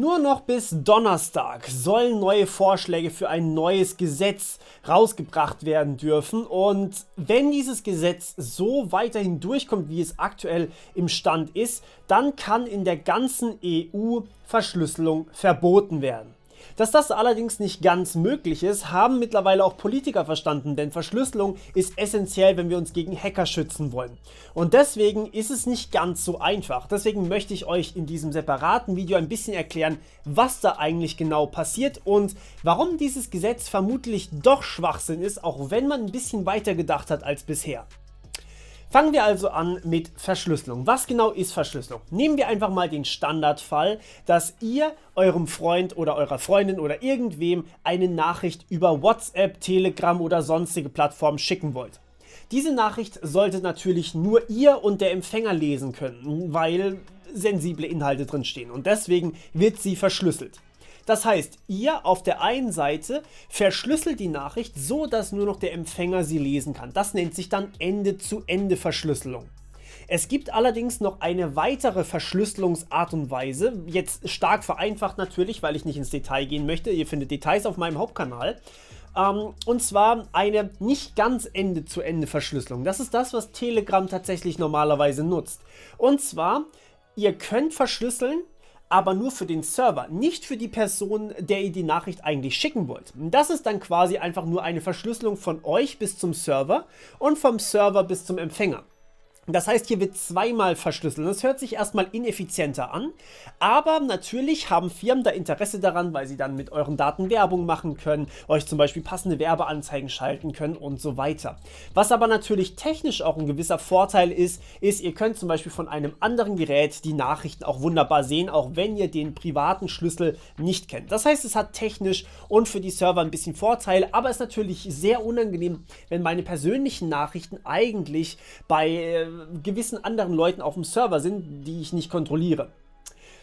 Nur noch bis Donnerstag sollen neue Vorschläge für ein neues Gesetz rausgebracht werden dürfen, und wenn dieses Gesetz so weiterhin durchkommt, wie es aktuell im Stand ist, dann kann in der ganzen EU Verschlüsselung verboten werden. Dass das allerdings nicht ganz möglich ist, haben mittlerweile auch Politiker verstanden, denn Verschlüsselung ist essentiell, wenn wir uns gegen Hacker schützen wollen. Und deswegen ist es nicht ganz so einfach. Deswegen möchte ich euch in diesem separaten Video ein bisschen erklären, was da eigentlich genau passiert und warum dieses Gesetz vermutlich doch Schwachsinn ist, auch wenn man ein bisschen weiter gedacht hat als bisher. Fangen wir also an mit Verschlüsselung. Was genau ist Verschlüsselung? Nehmen wir einfach mal den Standardfall, dass ihr eurem Freund oder eurer Freundin oder irgendwem eine Nachricht über WhatsApp, Telegram oder sonstige Plattformen schicken wollt. Diese Nachricht solltet natürlich nur ihr und der Empfänger lesen können, weil sensible Inhalte drin stehen, und deswegen wird sie verschlüsselt. Das heißt, ihr auf der einen Seite verschlüsselt die Nachricht so, dass nur noch der Empfänger sie lesen kann. Das nennt sich dann Ende-zu-Ende-Verschlüsselung. Es gibt allerdings noch eine weitere Verschlüsselungsart und Weise, jetzt stark vereinfacht natürlich, weil ich nicht ins Detail gehen möchte. Ihr findet Details auf meinem Hauptkanal. Und zwar eine nicht ganz Ende-zu-Ende-Verschlüsselung. Das ist das, was Telegram tatsächlich normalerweise nutzt. Und zwar, ihr könnt verschlüsseln, aber nur für den Server, nicht für die Person, der ihr die Nachricht eigentlich schicken wollt. Das ist dann quasi einfach nur eine Verschlüsselung von euch bis zum Server und vom Server bis zum Empfänger. Das heißt, hier wird zweimal verschlüsselt. Das hört sich erstmal ineffizienter an, aber natürlich haben Firmen da Interesse daran, weil sie dann mit euren Daten Werbung machen können, euch zum Beispiel passende Werbeanzeigen schalten können und so weiter. Was aber natürlich technisch auch ein gewisser Vorteil ist, ihr könnt zum Beispiel von einem anderen Gerät die Nachrichten auch wunderbar sehen, auch wenn ihr den privaten Schlüssel nicht kennt. Das heißt, es hat technisch und für die Server ein bisschen Vorteile, aber ist natürlich sehr unangenehm, wenn meine persönlichen Nachrichten eigentlich bei gewissen anderen Leuten auf dem Server sind, die ich nicht kontrolliere.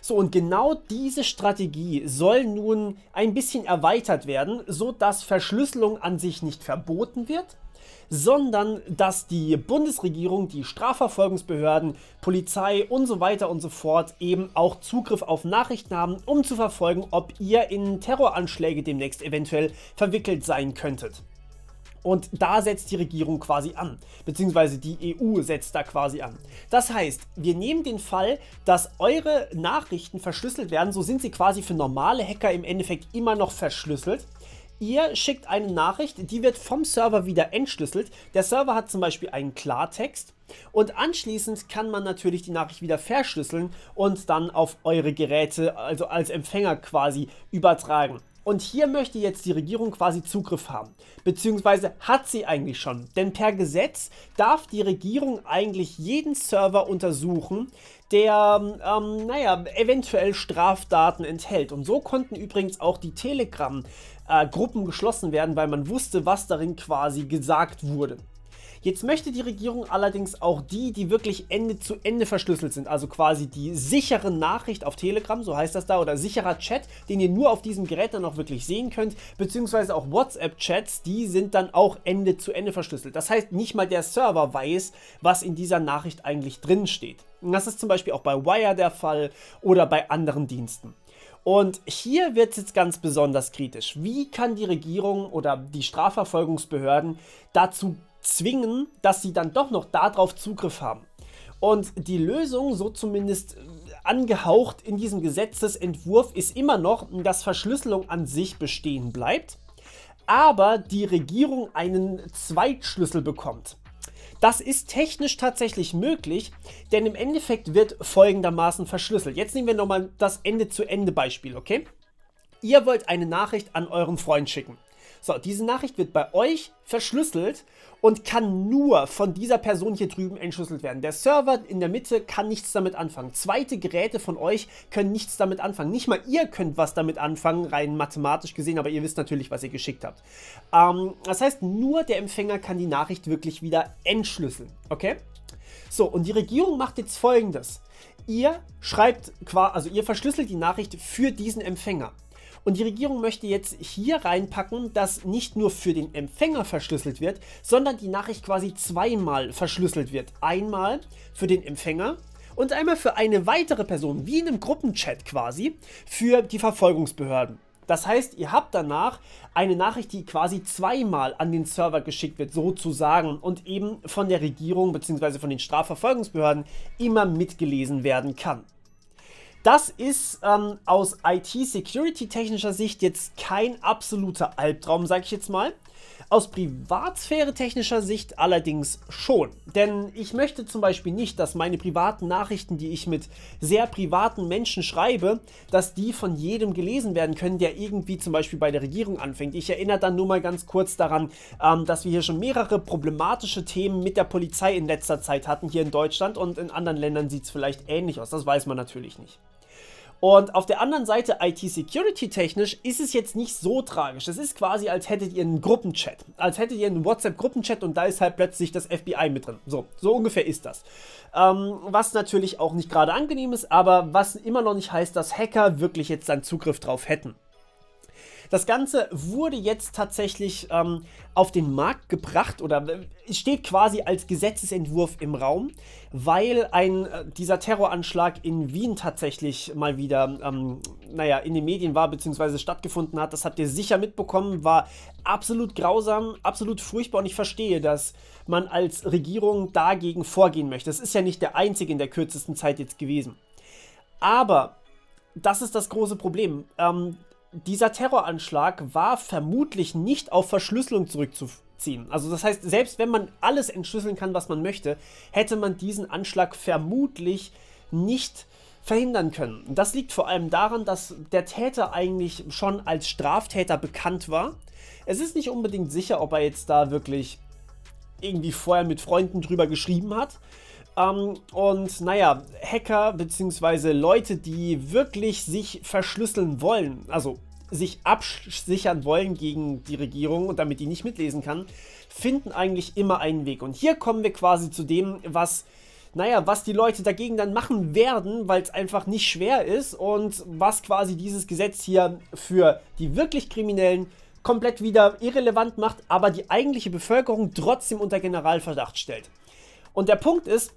So, und genau diese Strategie soll nun ein bisschen erweitert werden, so dass Verschlüsselung an sich nicht verboten wird, sondern dass die Bundesregierung, die Strafverfolgungsbehörden, Polizei und so weiter und so fort eben auch Zugriff auf Nachrichten haben, um zu verfolgen, ob ihr in Terroranschläge demnächst eventuell verwickelt sein könntet. Und da setzt die Regierung quasi an, beziehungsweise die EU setzt da quasi an. Das heißt, wir nehmen den Fall, dass eure Nachrichten verschlüsselt werden, so sind sie quasi für normale Hacker im Endeffekt immer noch verschlüsselt. Ihr schickt eine Nachricht, die wird vom Server wieder entschlüsselt. Der Server hat zum Beispiel einen Klartext und anschließend kann man natürlich die Nachricht wieder verschlüsseln und dann auf eure Geräte, also als Empfänger quasi, übertragen. Und hier möchte jetzt die Regierung quasi Zugriff haben, beziehungsweise hat sie eigentlich schon, denn per Gesetz darf die Regierung eigentlich jeden Server untersuchen, der, eventuell Strafdaten enthält. Und so konnten übrigens auch die Telegram-Gruppen geschlossen werden, weil man wusste, was darin quasi gesagt wurde. Jetzt möchte die Regierung allerdings auch die wirklich Ende zu Ende verschlüsselt sind, also quasi die sichere Nachricht auf Telegram, so heißt das da, oder sicherer Chat, den ihr nur auf diesem Gerät dann auch wirklich sehen könnt, beziehungsweise auch WhatsApp-Chats, die sind dann auch Ende zu Ende verschlüsselt. Das heißt, nicht mal der Server weiß, was in dieser Nachricht eigentlich drin steht. Und das ist zum Beispiel auch bei Wire der Fall oder bei anderen Diensten. Und hier wird es jetzt ganz besonders kritisch. Wie kann die Regierung oder die Strafverfolgungsbehörden dazu zwingen, dass sie dann doch noch darauf Zugriff haben? Und die Lösung, so zumindest angehaucht in diesem Gesetzesentwurf, ist immer noch, dass Verschlüsselung an sich bestehen bleibt, aber die Regierung einen Zweitschlüssel bekommt. Das ist technisch tatsächlich möglich, denn im Endeffekt wird folgendermaßen verschlüsselt. Jetzt nehmen wir nochmal das Ende-zu-Ende-Beispiel, okay? Ihr wollt eine Nachricht an euren Freund schicken. So, diese Nachricht wird bei euch verschlüsselt und kann nur von dieser Person hier drüben entschlüsselt werden. Der Server in der Mitte kann nichts damit anfangen. Zweite Geräte von euch können nichts damit anfangen. Nicht mal ihr könnt was damit anfangen, rein mathematisch gesehen, aber ihr wisst natürlich, was ihr geschickt habt. Das heißt, nur der Empfänger kann die Nachricht wirklich wieder entschlüsseln. Okay? So, und die Regierung macht jetzt Folgendes. Ihr verschlüsselt die Nachricht für diesen Empfänger. Und die Regierung möchte jetzt hier reinpacken, dass nicht nur für den Empfänger verschlüsselt wird, sondern die Nachricht quasi zweimal verschlüsselt wird. Einmal für den Empfänger und einmal für eine weitere Person, wie in einem Gruppenchat quasi, für die Verfolgungsbehörden. Das heißt, ihr habt danach eine Nachricht, die quasi zweimal an den Server geschickt wird, sozusagen, und eben von der Regierung bzw. von den Strafverfolgungsbehörden immer mitgelesen werden kann. Das ist aus IT-Security-technischer Sicht jetzt kein absoluter Albtraum, sage ich jetzt mal. Aus Privatsphäre-technischer Sicht allerdings schon. Denn ich möchte zum Beispiel nicht, dass meine privaten Nachrichten, die ich mit sehr privaten Menschen schreibe, dass die von jedem gelesen werden können, der irgendwie zum Beispiel bei der Regierung anfängt. Ich erinnere dann nur mal ganz kurz daran, dass wir hier schon mehrere problematische Themen mit der Polizei in letzter Zeit hatten, hier in Deutschland, und in anderen Ländern sieht es vielleicht ähnlich aus. Das weiß man natürlich nicht. Und auf der anderen Seite, IT-Security-technisch, ist es jetzt nicht so tragisch. Es ist quasi, als hättet ihr einen Gruppenchat. Als hättet ihr einen WhatsApp-Gruppenchat und da ist halt plötzlich das FBI mit drin. So ungefähr ist das. Was natürlich auch nicht gerade angenehm ist, aber was immer noch nicht heißt, dass Hacker wirklich jetzt dann Zugriff drauf hätten. Das Ganze wurde jetzt tatsächlich auf den Markt gebracht oder steht quasi als Gesetzesentwurf im Raum, weil dieser Terroranschlag in Wien tatsächlich mal wieder in den Medien war bzw. stattgefunden hat. Das habt ihr sicher mitbekommen, war absolut grausam, absolut furchtbar, und ich verstehe, dass man als Regierung dagegen vorgehen möchte. Das ist ja nicht der einzige in der kürzesten Zeit jetzt gewesen. Aber das ist das große Problem. Dieser Terroranschlag war vermutlich nicht auf Verschlüsselung zurückzuziehen. Also das heißt, selbst wenn man alles entschlüsseln kann, was man möchte, hätte man diesen Anschlag vermutlich nicht verhindern können. Das liegt vor allem daran, dass der Täter eigentlich schon als Straftäter bekannt war. Es ist nicht unbedingt sicher, ob er jetzt da wirklich irgendwie vorher mit Freunden drüber geschrieben hat. Und naja, Hacker bzw. Leute, die wirklich sich verschlüsseln wollen, also sich absichern wollen gegen die Regierung und damit die nicht mitlesen kann, finden eigentlich immer einen Weg. Und hier kommen wir quasi zu dem, was die Leute dagegen dann machen werden, weil es einfach nicht schwer ist und was quasi dieses Gesetz hier für die wirklich Kriminellen komplett wieder irrelevant macht, aber die eigentliche Bevölkerung trotzdem unter Generalverdacht stellt. Und der Punkt ist,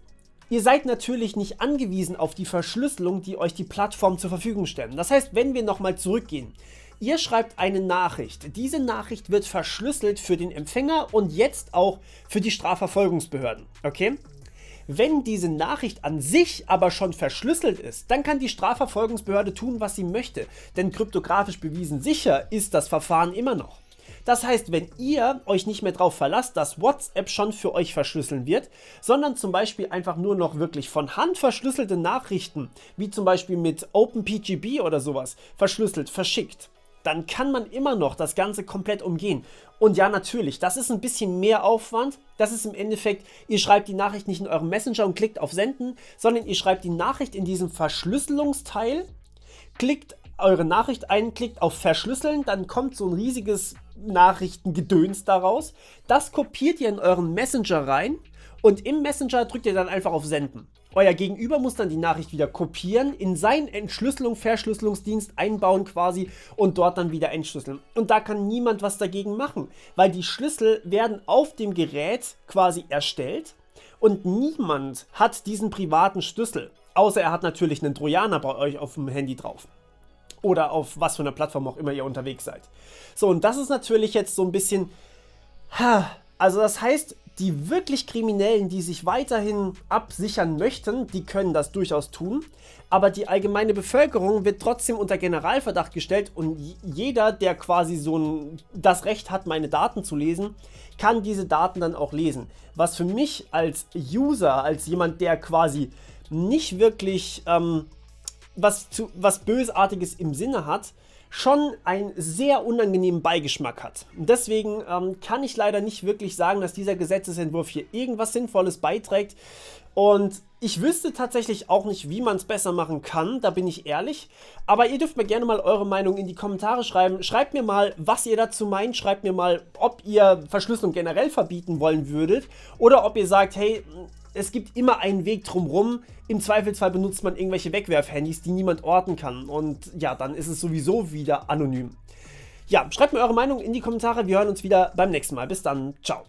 ihr seid natürlich nicht angewiesen auf die Verschlüsselung, die euch die Plattformen zur Verfügung stellen. Das heißt, wenn wir nochmal zurückgehen, ihr schreibt eine Nachricht. Diese Nachricht wird verschlüsselt für den Empfänger und jetzt auch für die Strafverfolgungsbehörden. Okay? Wenn diese Nachricht an sich aber schon verschlüsselt ist, dann kann die Strafverfolgungsbehörde tun, was sie möchte. Denn kryptografisch bewiesen sicher ist das Verfahren immer noch. Das heißt, wenn ihr euch nicht mehr darauf verlasst, dass WhatsApp schon für euch verschlüsseln wird, sondern zum Beispiel einfach nur noch wirklich von Hand verschlüsselte Nachrichten, wie zum Beispiel mit OpenPGP oder sowas, verschlüsselt, verschickt, dann kann man immer noch das Ganze komplett umgehen. Und ja, natürlich, das ist ein bisschen mehr Aufwand. Das ist im Endeffekt, ihr schreibt die Nachricht nicht in eurem Messenger und klickt auf Senden, sondern ihr schreibt die Nachricht in diesem Verschlüsselungsteil, klickt eure Nachricht ein, klickt auf Verschlüsseln, dann kommt so ein riesiges Nachrichtengedöns daraus. Das kopiert ihr in euren Messenger rein und im Messenger drückt ihr dann einfach auf Senden. Euer Gegenüber muss dann die Nachricht wieder kopieren, in seinen Verschlüsselungsdienst einbauen quasi und dort dann wieder entschlüsseln. Und da kann niemand was dagegen machen, weil die Schlüssel werden auf dem Gerät quasi erstellt und niemand hat diesen privaten Schlüssel, außer er hat natürlich einen Trojaner bei euch auf dem Handy drauf. Oder auf was für einer Plattform auch immer ihr unterwegs seid. So, und das ist natürlich jetzt so ein bisschen... Also das heißt, die wirklich Kriminellen, die sich weiterhin absichern möchten, die können das durchaus tun. Aber die allgemeine Bevölkerung wird trotzdem unter Generalverdacht gestellt und jeder, der quasi das Recht hat, meine Daten zu lesen, kann diese Daten dann auch lesen. Was für mich als User, als jemand, der quasi nicht wirklich... was Bösartiges im Sinne hat, schon einen sehr unangenehmen Beigeschmack hat. Und deswegen kann ich leider nicht wirklich sagen, dass dieser Gesetzesentwurf hier irgendwas Sinnvolles beiträgt. Und ich wüsste tatsächlich auch nicht, wie man es besser machen kann, da bin ich ehrlich. Aber ihr dürft mir gerne mal eure Meinung in die Kommentare schreiben. Schreibt mir mal, was ihr dazu meint. Schreibt mir mal, ob ihr Verschlüsselung generell verbieten wollen würdet. Oder ob ihr sagt, hey, es gibt immer einen Weg drumherum. Im Zweifelsfall benutzt man irgendwelche Wegwerfhandys, die niemand orten kann. Und ja, dann ist es sowieso wieder anonym. Ja, schreibt mir eure Meinung in die Kommentare. Wir hören uns wieder beim nächsten Mal. Bis dann. Ciao.